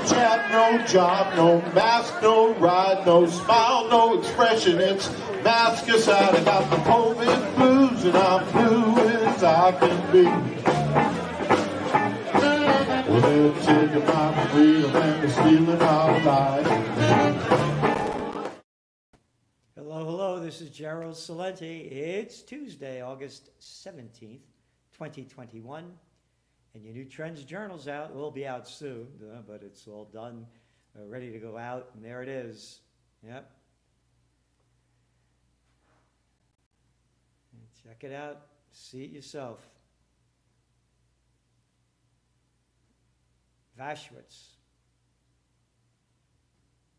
chat, no job, no mask, no ride, no smile, no expression. It's mask aside. I got the COVID blues and I'm blue as I can be. Well, they're taking my freedom and they're stealing our lives. Hello, this is Gerald Salenti. It's Tuesday, August 17th, 2021. And your new Trends Journal's out. It will be out soon, but it's all done, ready to go out, and there it is. Yep. And check it out. See it yourself. Vaxwitz.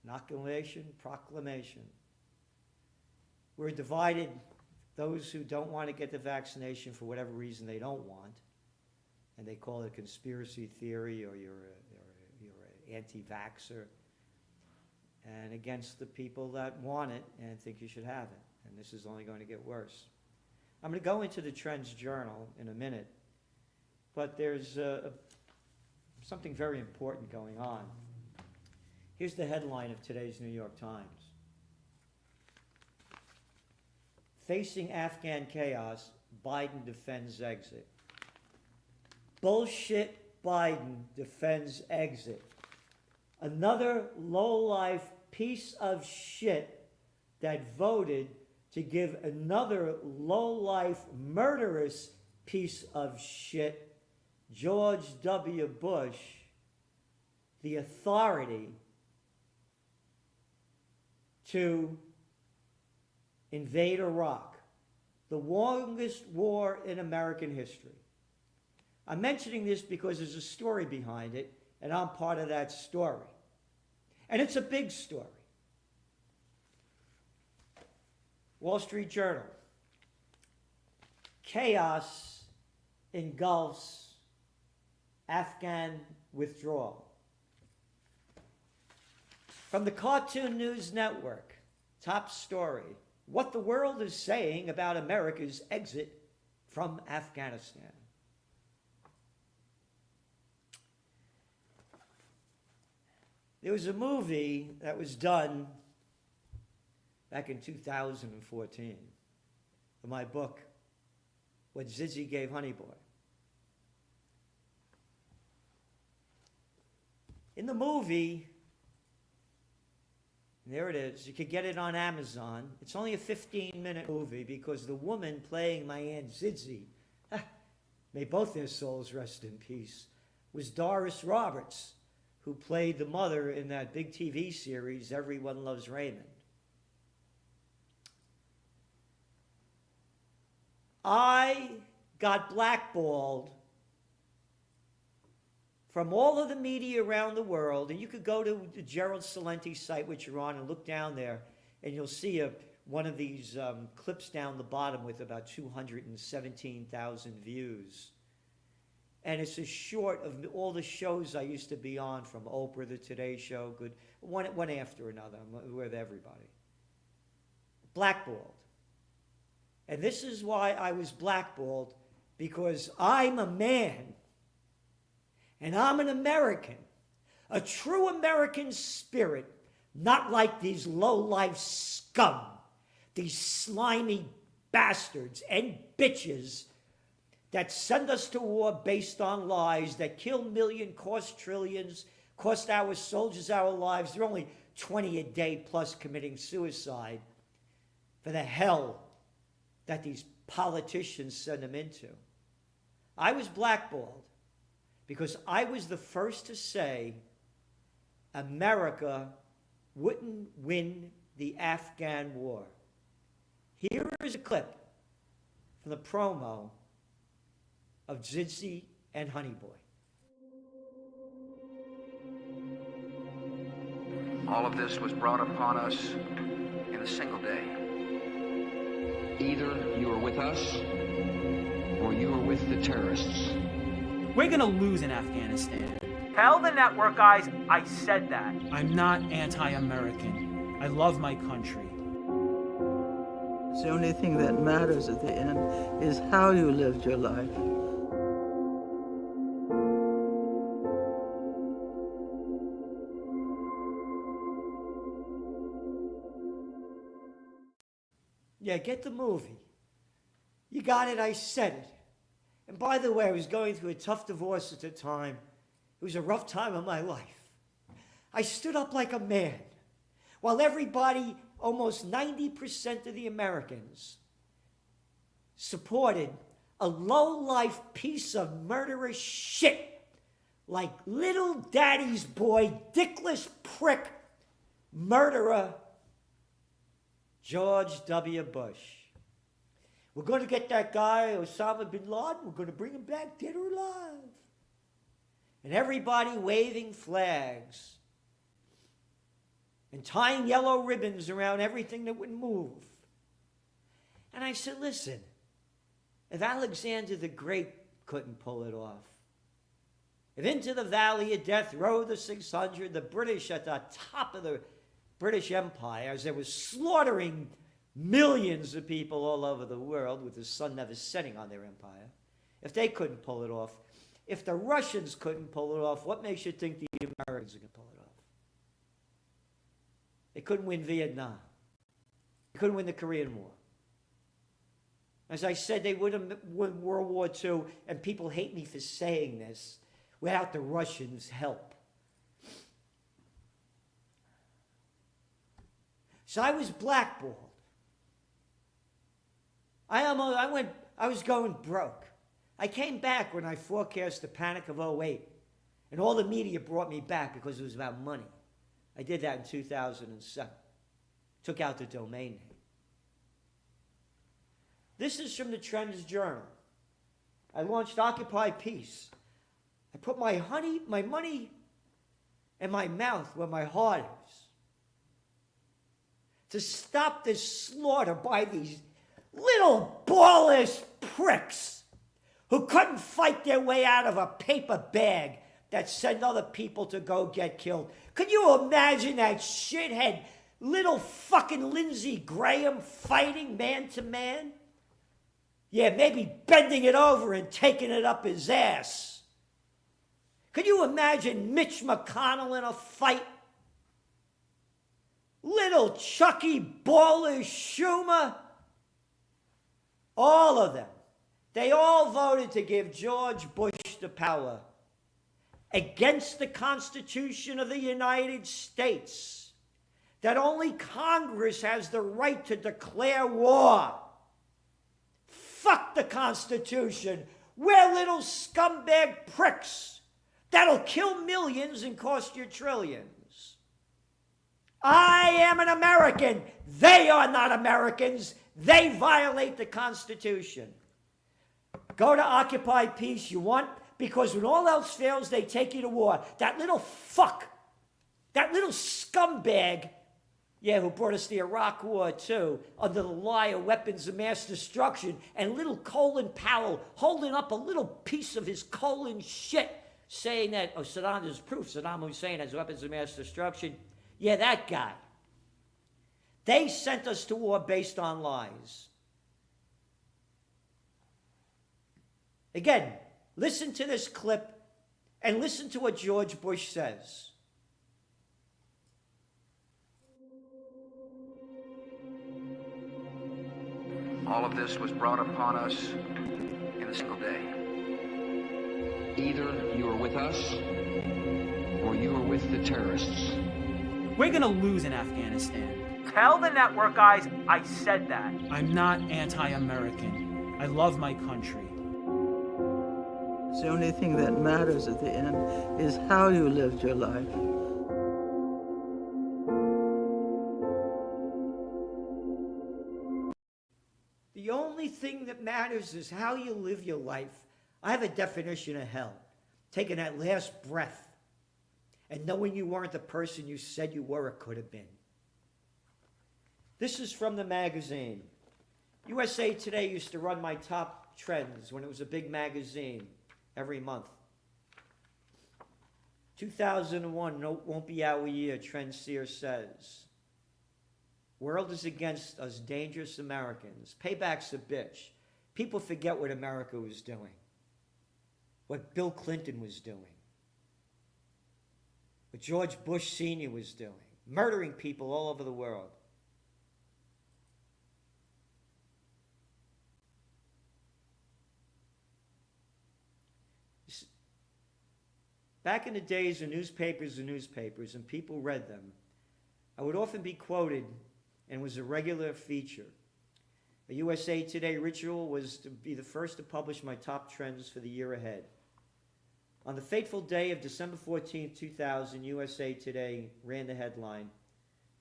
Inoculation, Proclamation. We're divided. Those who don't want to get the vaccination for whatever reason they don't want, and they call it conspiracy theory, or you're an anti-vaxxer, and against the people that want it and think you should have it. And this is only going to get worse. I'm going to go into the Trends Journal in a minute, but there's something very important going on. Here's the headline of today's New York Times. Facing Afghan chaos, Biden defends exit. Bullshit Biden defends exit. Another lowlife piece of shit that voted to give another lowlife murderous piece of shit, George W. Bush, the authority to invade Iraq, the longest war in American history. I'm mentioning this because there's a story behind it, and I'm part of that story. And it's a big story. Wall Street Journal. Chaos engulfs Afghan withdrawal. From the Cartoon News Network, top story. What the world is saying about America's exit from Afghanistan. There was a movie that was done back in 2014 for my book, What Zizzy Gave Honey Boy. In the movie, there it is. You could get it on Amazon. It's only a 15-minute movie because the woman playing my Aunt Zizzy, may both their souls rest in peace, was Doris Roberts, who played the mother in that big TV series, Everyone Loves Raymond. I got blackballed from all of the media around the world, and you could go to the Gerald Salenti site, which you're on, and look down there, and you'll see one of these clips down the bottom with about 217,000 views. And it's a short of all the shows I used to be on, from Oprah, The Today Show, one after another. I'm with everybody. Blackballed. And this is why I was blackballed, because I'm a man. And I'm an American, a true American spirit, not like these low-life scum, these slimy bastards and bitches that send us to war based on lies, that kill millions, cost trillions, cost our soldiers our lives. They're only 20 a day plus committing suicide for the hell that these politicians send them into. I was blackballed because I was the first to say America wouldn't win the Afghan war. Here is a clip from the promo of Zizzy and Honey Boy. All of this was brought upon us in a single day. Either you are with us or you are with the terrorists. We're gonna lose in Afghanistan. Tell the network guys I said that. I'm not anti-American. I love my country. The only thing that matters at the end is how you lived your life. Yeah, get the movie. You got it, I said it. And by the way, I was going through a tough divorce at the time. It was a rough time of my life. I stood up like a man, while everybody, almost 90% of the Americans, supported a low-life piece of murderous shit like little daddy's boy, dickless prick, murderer, George W. Bush. We're going to get that guy, Osama bin Laden. We're going to bring him back dead or alive. And everybody waving flags and tying yellow ribbons around everything that would move. And I said, listen, if Alexander the Great couldn't pull it off, if into the valley of death rode the 600, the British at the top of the British Empire, as they were slaughtering millions of people all over the world with the sun never setting on their empire, if they couldn't pull it off, if the Russians couldn't pull it off, what makes you think the Americans are going to pull it off? They couldn't win Vietnam. They couldn't win the Korean War. As I said, they would have won World War II, and people hate me for saying this, without the Russians' help. So I was blackballed. I was going broke. I came back when I forecast the panic of '08, and all the media brought me back because it was about money. I did that in 2007. Took out the domain name. This is from the Trends Journal. I launched Occupy Peace. I put my money in my mouth where my heart is, to stop this slaughter by these little ballless pricks who couldn't fight their way out of a paper bag that sent other people to go get killed. Could you imagine that shithead little fucking Lindsey Graham fighting man to man? Yeah, maybe bending it over and taking it up his ass. Could you imagine Mitch McConnell in a fight? Little Chucky Baller Schumer? All of them. They all voted to give George Bush the power against the Constitution of the United States, that only Congress has the right to declare war. Fuck the Constitution. We're little scumbag pricks that'll kill millions and cost you trillions. I am an American. They are not Americans. They violate the Constitution. Go to Occupy Peace. You want? Because when all else fails, they take you to war. That little fuck, that little scumbag, yeah, who brought us the Iraq War too, under the lie of weapons of mass destruction, and little Colin Powell holding up a little piece of his colon shit, saying that, oh, Saddam is proof, Saddam Hussein has weapons of mass destruction. Yeah, that guy. They sent us to war based on lies. Again, listen to this clip and listen to what George Bush says. All of this was brought upon us in a single day. Either you are with us or you are with the terrorists. We're gonna lose in Afghanistan. Tell the network guys I said that. I'm not anti-American. I love my country. The only thing that matters at the end is how you lived your life. The only thing that matters is how you live your life. I have a definition of hell. Taking that last breath and knowing you weren't the person you said you were or could have been. This is from the magazine. USA Today used to run my top trends when it was a big magazine every month. 2001, won't be our year, Trendseer says. World is against us, dangerous Americans. Payback's a bitch. People forget what America was doing, what Bill Clinton was doing, what George Bush Sr. was doing, murdering people all over the world. Back in the days when newspapers were newspapers and people read them, I would often be quoted and was a regular feature. A USA Today ritual was to be the first to publish my top trends for the year ahead. On the fateful day of December 14, 2000, USA Today ran the headline,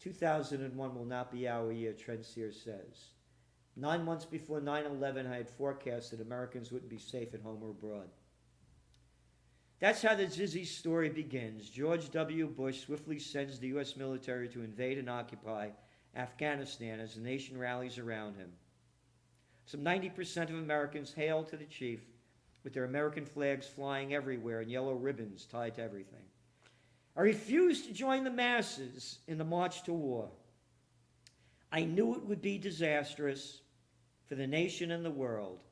2001 will not be our year, Trendseer says. 9 months before 9/11, I had forecasted Americans wouldn't be safe at home or abroad. That's how the dizzy story begins. George W. Bush swiftly sends the U.S. military to invade and occupy Afghanistan as the nation rallies around him. Some 90% of Americans hail to the chief with their American flags flying everywhere and yellow ribbons tied to everything. I refused to join the masses in the march to war. I knew it would be disastrous for the nation and the world,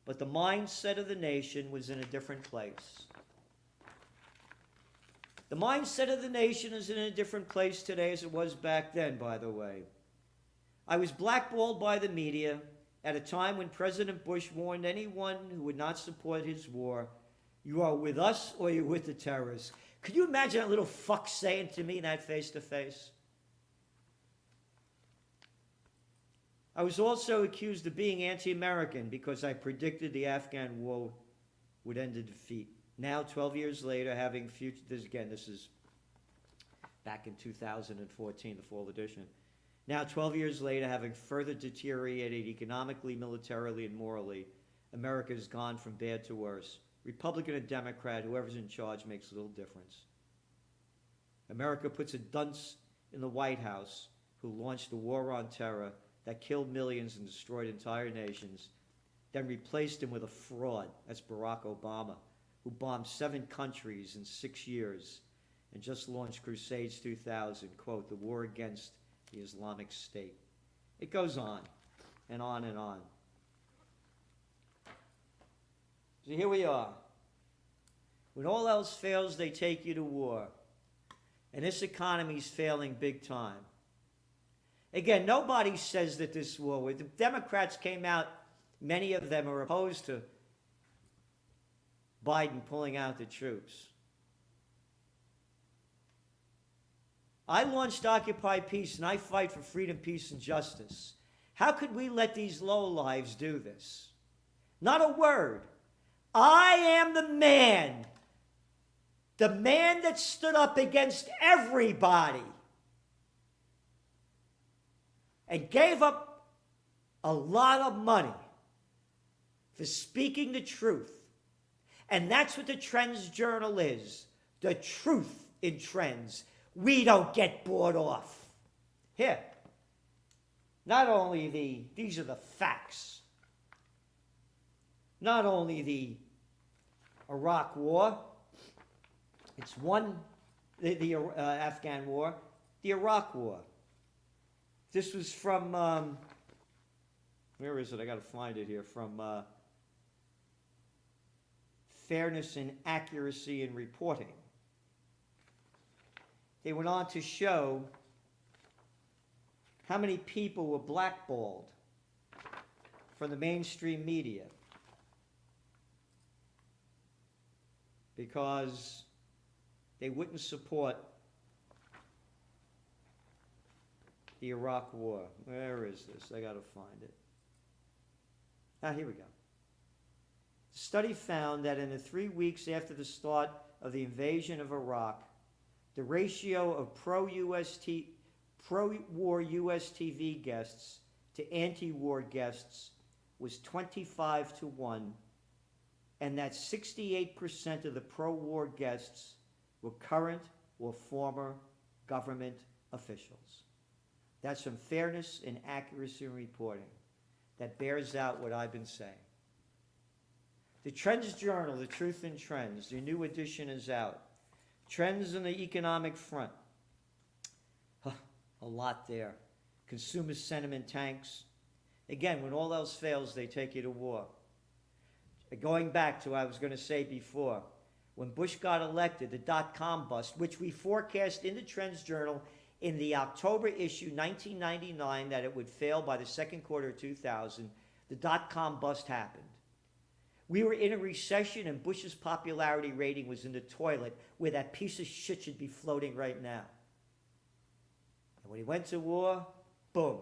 but the mindset of the nation was in a different place. The mindset of the nation is in a different place today as it was back then, by the way. I was blackballed by the media at a time when President Bush warned anyone who would not support his war, you are with us or you're with the terrorists. Could you imagine that little fuck saying to me that face-to-face? I was also accused of being anti-American because I predicted the Afghan war would end in defeat. Now, 12 years later, having future, this is back in 2014, the fall edition. Now, 12 years later, having further deteriorated economically, militarily, and morally, America has gone from bad to worse. Republican or Democrat, whoever's in charge makes little difference. America puts a dunce in the White House who launched a war on terror that killed millions and destroyed entire nations, then replaced him with a fraud, that's Barack Obama, who bombed 7 countries in 6 years and just launched Crusades 2000, quote, the war against the Islamic State. It goes on and on and on. So here we are. When all else fails, they take you to war. And this economy's failing big time. Again, nobody says that this war, when the Democrats came out, many of them are opposed to Biden pulling out the troops. I launched Occupy Peace, and I fight for freedom, peace, and justice. How could we let these lowlives do this? Not a word. I am the man that stood up against everybody and gave up a lot of money for speaking the truth. And that's what the Trends Journal is, the truth in trends. We don't get bought off. Here, not only these are the facts, not only the Iraq War, it's the Afghan War, the Iraq War. This was from, where is it? I got to find it here. From Fairness and Accuracy in Reporting. They went on to show how many people were blackballed from the mainstream media because they wouldn't support the Iraq War. Where is this? I got to find it. Ah, here we go. The study found that in the 3 weeks after the start of the invasion of Iraq, the ratio of pro-war U.S. TV guests to anti-war guests was 25-1, and that 68% of the pro-war guests were current or former government officials. That's from Fairness and Accuracy in Reporting. That bears out what I've been saying. The Trends Journal, The Truth in Trends, their new edition is out. Trends on the economic front. A lot there. Consumer sentiment tanks. Again, when all else fails, they take you to war. Going back to what I was going to say before, when Bush got elected, the dot-com bust, which we forecast in the Trends Journal in the October issue 1999 that it would fail by the second quarter of 2000, the dot-com bust happened. We were in a recession and Bush's popularity rating was in the toilet where that piece of shit should be floating right now. And when he went to war, boom,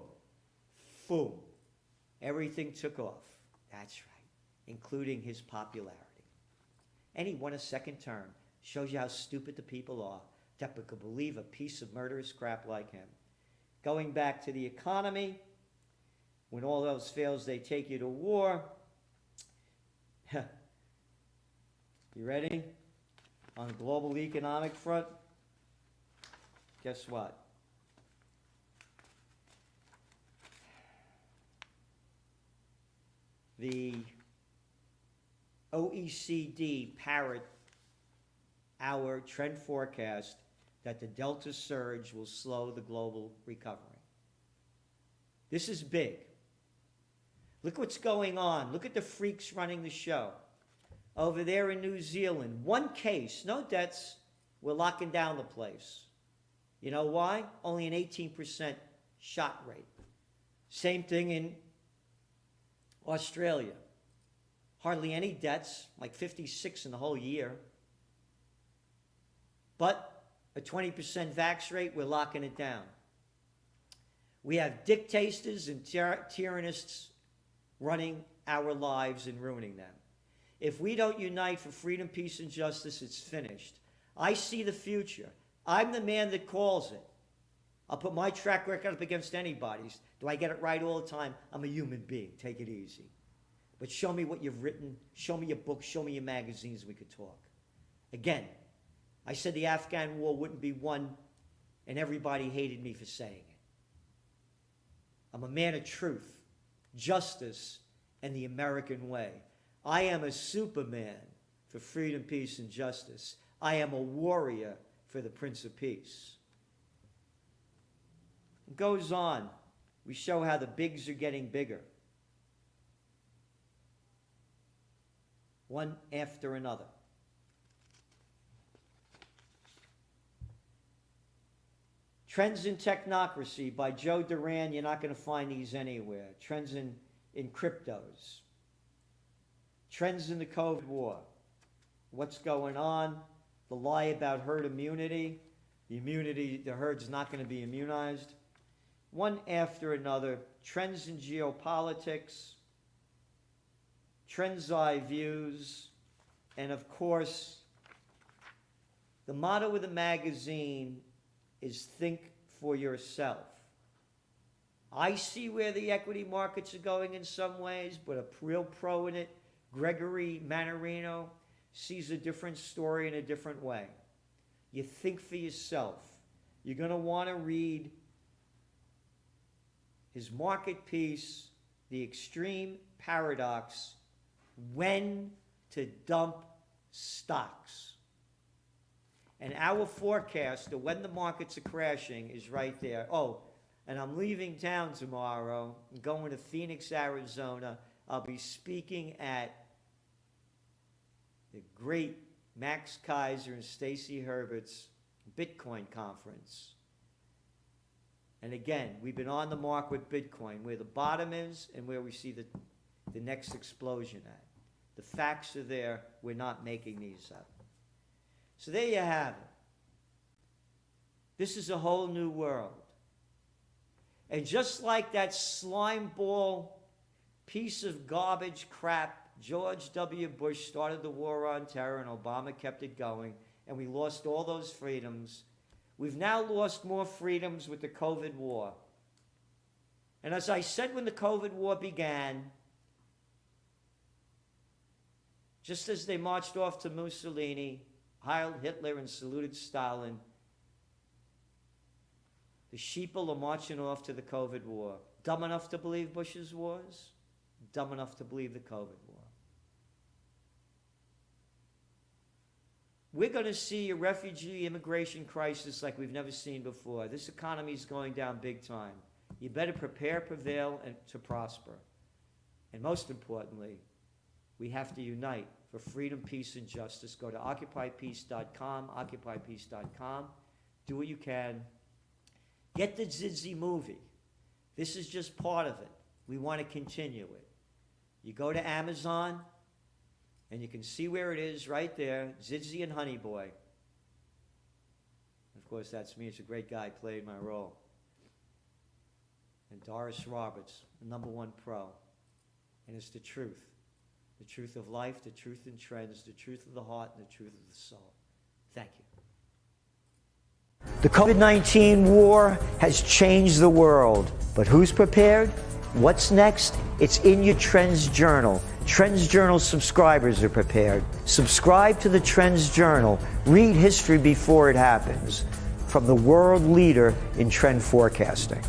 boom, everything took off. That's right, including his popularity. And he won a second term. Shows you how stupid the people are that could believe a piece of murderous crap like him. Going back to the economy, when all else fails, they take you to war. You ready? On the global economic front, guess what? The OECD parrot our trend forecast that the Delta surge will slow the global recovery. This is big. Look what's going on. Look at the freaks running the show. Over there in New Zealand, one case, no deaths, we're locking down the place. You know why? Only an 18% shot rate. Same thing in Australia. Hardly any deaths, like 56 in the whole year. But a 20% vax rate, we're locking it down. We have dictators and tyrannists running our lives and ruining them. If we don't unite for freedom, peace, and justice, it's finished. I see the future. I'm the man that calls it. I'll put my track record up against anybody's. Do I get it right all the time? I'm a human being. Take it easy. But show me what you've written. Show me your books. Show me your magazines, and we could talk. Again, I said the Afghan war wouldn't be won, and everybody hated me for saying it. I'm a man of truth, justice, and the American way. I am a superman for freedom, peace, and justice. I am a warrior for the Prince of Peace. It goes on. We show how the bigs are getting bigger. One after another. Trends in Technocracy by Joe Duran. You're not going to find these anywhere. Trends in cryptos. Trends in the COVID war. What's going on? The lie about herd immunity. The herd's not going to be immunized. One after another. Trends in geopolitics. Trends eye views. And of course, the motto of the magazine is think for yourself. I see where the equity markets are going in some ways, but a real pro in it, Gregory Mannarino, sees a different story in a different way. You think for yourself. You're going to want to read his market piece, The Extreme Paradox, When to Dump Stocks. And our forecast of when the markets are crashing is right there. Oh, and I'm leaving town tomorrow. I'm going to Phoenix, Arizona. I'll be speaking at the great Max Kaiser and Stacy Herbert's Bitcoin conference. And again, we've been on the mark with Bitcoin, where the bottom is and where we see the next explosion at. The facts are there. We're not making these up. So there you have it. This is a whole new world. And just like that slime ball piece of garbage crap, George W. Bush started the war on terror and Obama kept it going, and we lost all those freedoms. We've now lost more freedoms with the COVID war. And as I said when the COVID war began, just as they marched off to Mussolini, Heil Hitler, and saluted Stalin, the sheeple are marching off to the COVID war. Dumb enough to believe Bush's wars, dumb enough to believe the COVID war. We're going to see a refugee immigration crisis like we've never seen before. This economy is going down big time. You better prepare, prevail, and to prosper. And most importantly, we have to unite for freedom, peace, and justice. Go to occupypeace.com, occupypeace.com. Do what you can. Get the Zizzy movie. This is just part of it. We want to continue it. You go to Amazon, And you can see where it is right there, Zidzy and Honey Boy. Of course, that's me. It's a great guy playing my role. And Doris Roberts, the #1 pro. And it's the truth. The truth of life, the truth in trends, the truth of the heart, and the truth of the soul. Thank you. The COVID-19 war has changed the world, but who's prepared? What's next? It's in your Trends Journal. Trends Journal subscribers are prepared. Subscribe to the Trends Journal. Read history before it happens. From the world leader in trend forecasting.